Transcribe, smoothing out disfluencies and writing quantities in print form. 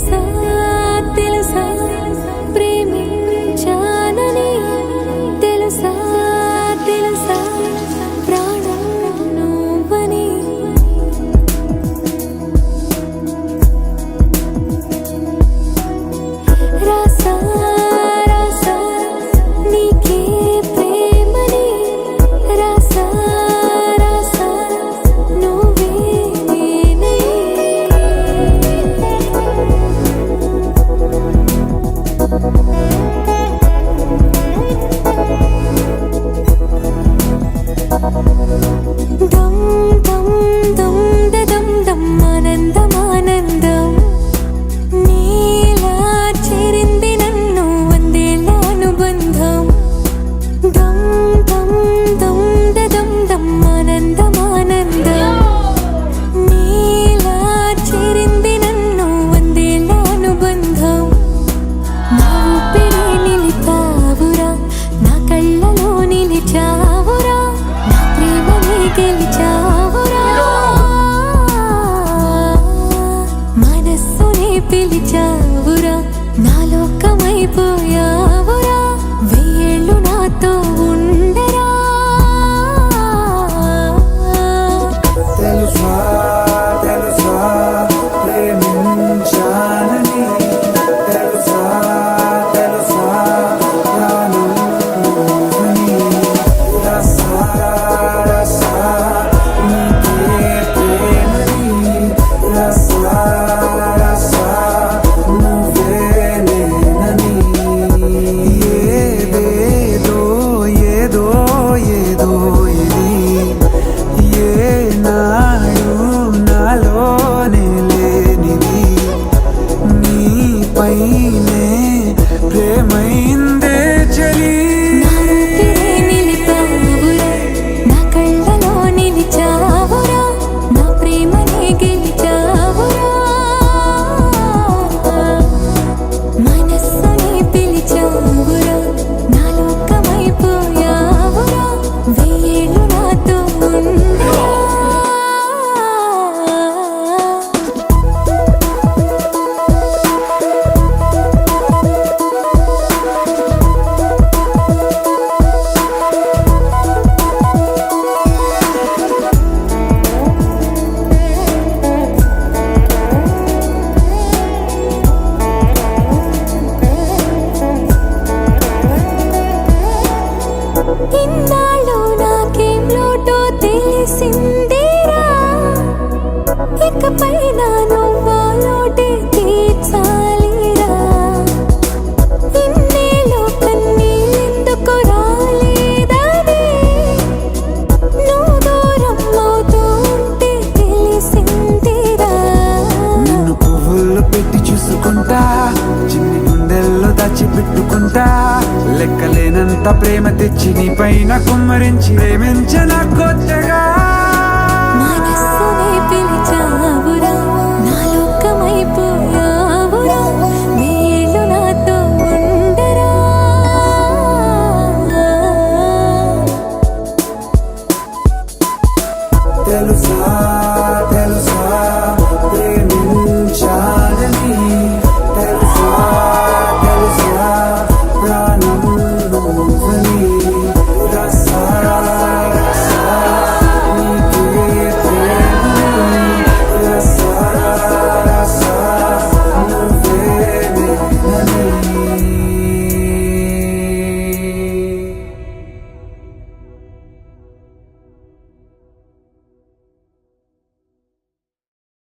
తెలుసా తెలుసా ప్రేమించానని తెలుసా తెలుసా ప్రాణం నువ్వని రాసా రాసా నీకే ప్రేమని రాసా రాసా నువ్వే నేనై దమ్ దమ్ దమ్ దమ్ దమ్ ఆనందం ఆనందం నీలా చేరింది నన్ను వందేళ్ళ అనుబంధం దమ్ దమ్ దమ్ దమ్ దమ్ ఆనందం ఆనందం నీలా చేరింది నన్ను వందేళ్ళ అనుబంధం నా ఊపిరి నిలిపావురా నా కళ్ళలో నిలిచావురా నా ప్రేమని గెలిచావురా మనస్సుని పిలిచావురా నా లోకమైపోయావురా వెయ్యేళ్ళు నాతో ఉండరా తెలుసా తెలుసా ప్రేమించానని తెలుసా తెలుసా ప్రాణం నువ్వని రసా రసా నీకే ప్రేమని రసా రసా నువ్వే నేనని ఏదేదో ఏదో ఏదో ఇది ఏనాడు నాలోనే లేనిది నీపైనే ప్రేమైందే చలి నా ఊపిరి నిలిపావురా నా కళ్ళలో నిలిచావురా నా ప్రేమని గెలిచావురా మనస్సుని పిలిచావురా నా లోకమైపోయావురా వెయ్యేళ్ళు నాతో ఉండరా ఇన్నాళ్ళు నాకేం లోటో తెలిసిందిరా ఇకపై నా నువ్వా లోటే తీర్చాలిరా ఇన్నేళ్ళు కన్నీళ్ళెందుకు రాలేదని నువ్వు దూరం అవుతూ ఉంటే తెలిసిందిరా నిన్ను పువ్వుల్లో పెట్టి చూసుకుంటా చిన్ని గుండెల్లో దాచిపెట్టుకుంటా లెక్కలేనంత ప్రేమ తెచ్చి నీ పైన కుమ్మరించి ప్రేమించిన కొత్తగా